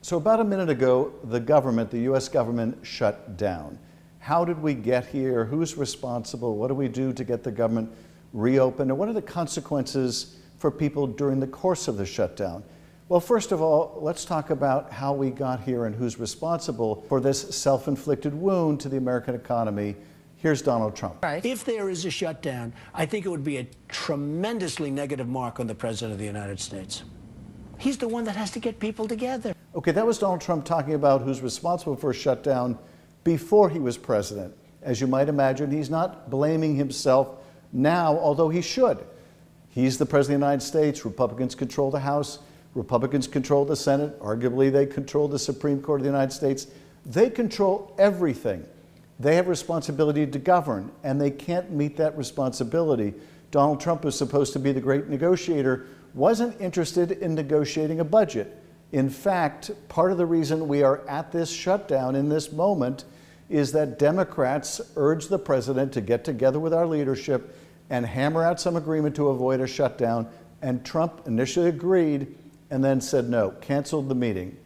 So about a minute ago, the U.S. government shut down. How did we get here? Who's responsible? What do we do to get the government reopened? And what are the consequences for people during the course of the shutdown? Well, first of all, let's talk about how we got here and who's responsible for this self-inflicted wound to the American economy. Here's Donald Trump. Right. If there is a shutdown, I think it would be a tremendously negative mark on the President of the United States. He's the one that has to get people together. Okay, that was Donald Trump talking about who's responsible for a shutdown before he was president. As you might imagine, he's not blaming himself now, although he should. He's the President of the United States. Republicans control the House. Republicans control the Senate. Arguably, they control the Supreme Court of the United States. They control everything. They have responsibility to govern, and they can't meet that responsibility. Donald Trump was supposed to be the great negotiator, wasn't interested in negotiating a budget. In fact, part of the reason we are at this shutdown in this moment is that Democrats urged the president to get together with our leadership and hammer out some agreement to avoid a shutdown. And Trump initially agreed and then said no, canceled the meeting,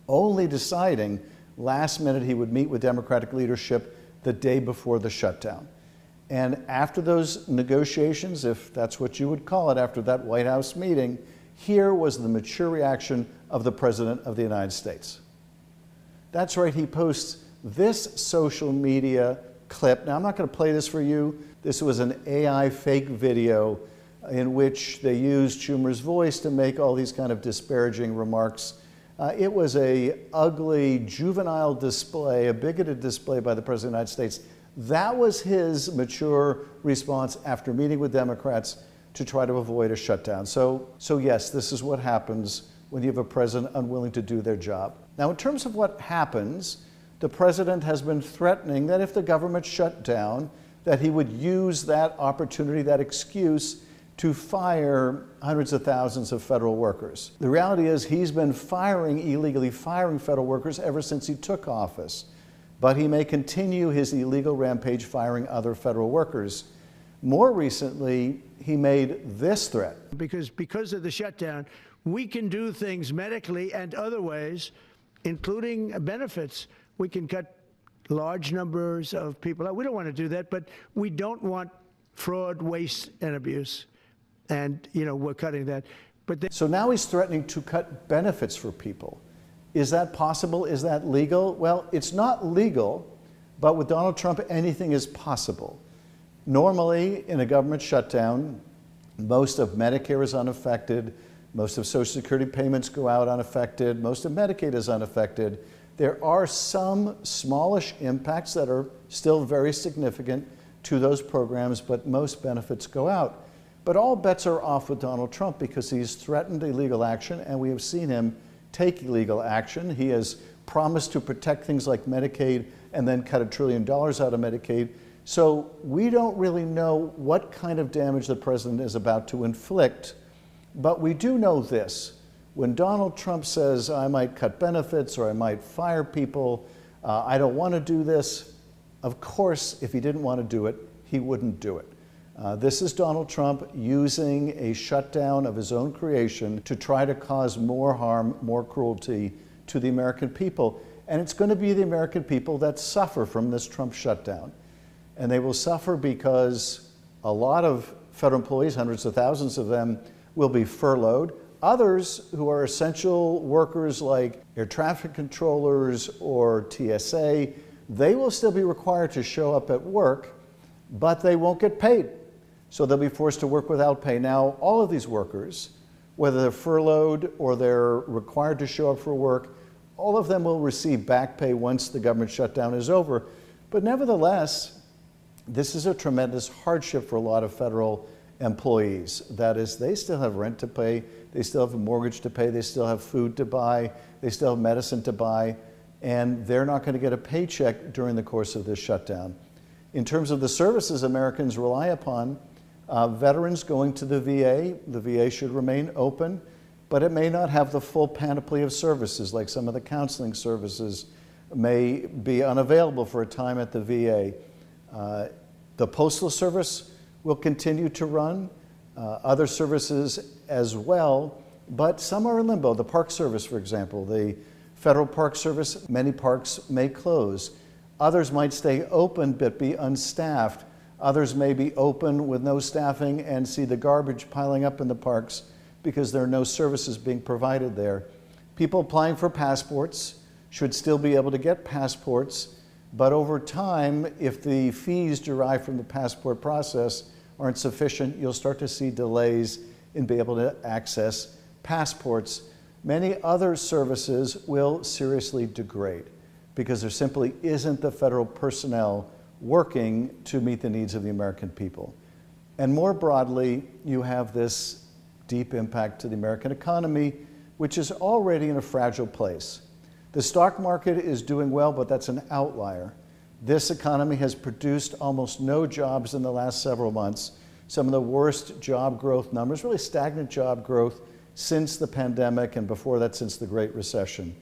only deciding last minute he would meet with Democratic leadership the day before the shutdown. And after those negotiations, if that's what you would call it, after that White House meeting, here was the mature reaction of the President of the United States. That's right, he posts this social media clip. Now, I'm not going to play this for you. This was an AI fake video in which they used Schumer's voice to make all these kind of disparaging remarks. It was a ugly, juvenile display, a bigoted display by the President of the United States. That was his mature response after meeting with Democrats to try to avoid a shutdown. So yes, this is what happens when you have a president unwilling to do their job. Now, in terms of what happens, the president has been threatening that if the government shut down, that he would use that opportunity, that excuse, to fire hundreds of thousands of federal workers. The reality is he's been illegally firing federal workers ever since he took office. But he may continue his illegal rampage firing other federal workers. More recently, he made this threat. Because of the shutdown, we can do things medically and other ways, including benefits. We can cut large numbers of people out. We don't want to do that, but we don't want fraud, waste, and abuse. And, we're cutting that. So now he's threatening to cut benefits for people. Is that possible? Is that legal? Well, it's not legal, but with Donald Trump, anything is possible. Normally, in a government shutdown, most of Medicare is unaffected, most of Social Security payments go out unaffected, most of Medicaid is unaffected. There are some smallish impacts that are still very significant to those programs, but most benefits go out. But all bets are off with Donald Trump because he's threatened illegal action, and we have seen him take illegal action. He has promised to protect things like Medicaid and then cut $1 trillion out of Medicaid. So we don't really know what kind of damage the president is about to inflict, but we do know this. When Donald Trump says, I might cut benefits or I might fire people, I don't want to do this, of course, if he didn't want to do it, he wouldn't do it. This is Donald Trump using a shutdown of his own creation to try to cause more harm, more cruelty to the American people. And it's going to be the American people that suffer from this Trump shutdown. And they will suffer because a lot of federal employees, hundreds of thousands of them, will be furloughed. Others who are essential workers like air traffic controllers or TSA, they will still be required to show up at work, but they won't get paid. So they'll be forced to work without pay. Now, all of these workers, whether they're furloughed or they're required to show up for work, all of them will receive back pay once the government shutdown is over. But nevertheless, this is a tremendous hardship for a lot of federal employees. That is, they still have rent to pay, they still have a mortgage to pay, they still have food to buy, they still have medicine to buy, and they're not going to get a paycheck during the course of this shutdown. In terms of the services Americans rely upon, veterans going to the VA should remain open, but it may not have the full panoply of services, like some of the counseling services may be unavailable for a time at the VA. The Postal Service will continue to run, other services as well, but some are in limbo. The Park Service, for example, the Federal Park Service, many parks may close. Others might stay open but be unstaffed. Others may be open with no staffing and see the garbage piling up in the parks because there are no services being provided there. People applying for passports should still be able to get passports, but over time, if the fees derived from the passport process aren't sufficient, you'll start to see delays in being able to access passports. Many other services will seriously degrade because there simply isn't the federal personnel working to meet the needs of the American people. And more broadly, you have this deep impact to the American economy, which is already in a fragile place. The stock market is doing well, but that's an outlier. This economy has produced almost no jobs in the last several months. Some of the worst job growth numbers, really stagnant job growth since the pandemic, and before that, since the Great Recession.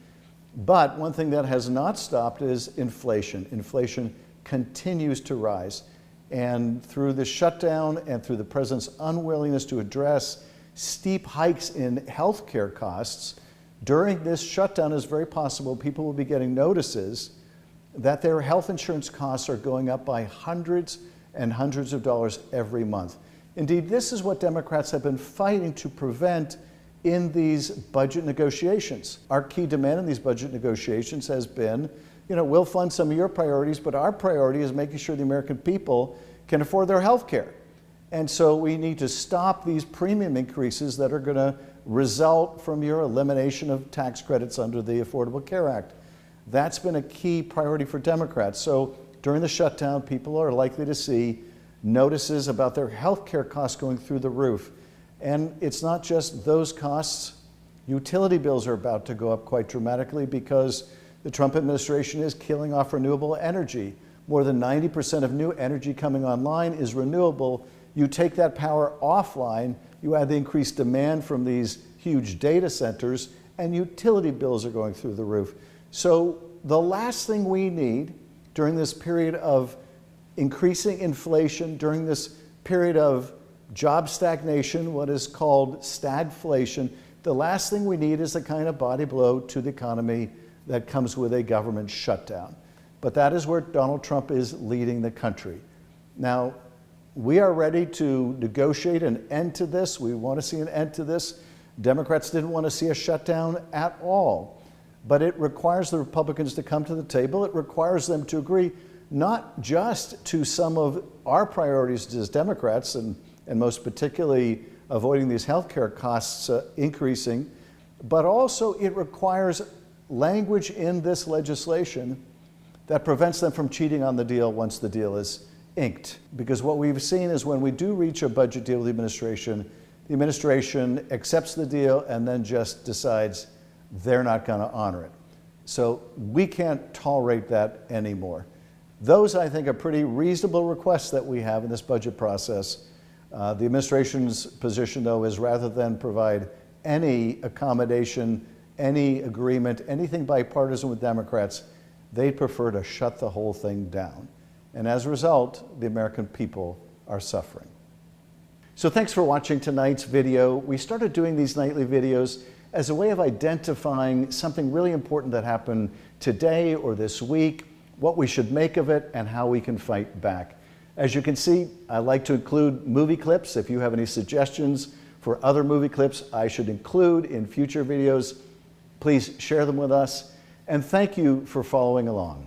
But one thing that has not stopped is inflation. Inflation continues to rise. And through the shutdown and through the president's unwillingness to address steep hikes in healthcare costs, during this shutdown, it's very possible people will be getting notices that their health insurance costs are going up by hundreds and hundreds of dollars every month. Indeed, this is what Democrats have been fighting to prevent in these budget negotiations. Our key demand in these budget negotiations has been, we'll fund some of your priorities, but our priority is making sure the American people can afford their health care. And so we need to stop these premium increases that are going to result from your elimination of tax credits under the Affordable Care Act. That's been a key priority for Democrats. So during the shutdown, people are likely to see notices about their health care costs going through the roof. And it's not just those costs. Utility bills are about to go up quite dramatically because the Trump administration is killing off renewable energy. More than 90% of new energy coming online is renewable. You take that power offline, you add the increased demand from these huge data centers, and utility bills are going through the roof. So the last thing we need during this period of increasing inflation, during this period of job stagnation, what is called stagflation, the last thing we need is the kind of body blow to the economy that comes with a government shutdown. But that is where Donald Trump is leading the country. Now, we are ready to negotiate an end to this. We want to see an end to this. Democrats didn't want to see a shutdown at all. But it requires the Republicans to come to the table. It requires them to agree not just to some of our priorities as Democrats, and most particularly avoiding these health care costs increasing, but also it requires language in this legislation that prevents them from cheating on the deal once the deal is inked. Because what we've seen is when we do reach a budget deal with the administration accepts the deal and then just decides they're not going to honor it. So we can't tolerate that anymore. Those, I think, are pretty reasonable requests that we have in this budget process. The administration's position, though, is rather than provide any accommodation, any agreement, anything bipartisan with Democrats, they'd prefer to shut the whole thing down. And as a result, the American people are suffering. So thanks for watching tonight's video. We started doing these nightly videos as a way of identifying something really important that happened today or this week, what we should make of it, and how we can fight back. As you can see, I like to include movie clips. If you have any suggestions for other movie clips I should include in future videos, please share them with us. And thank you for following along.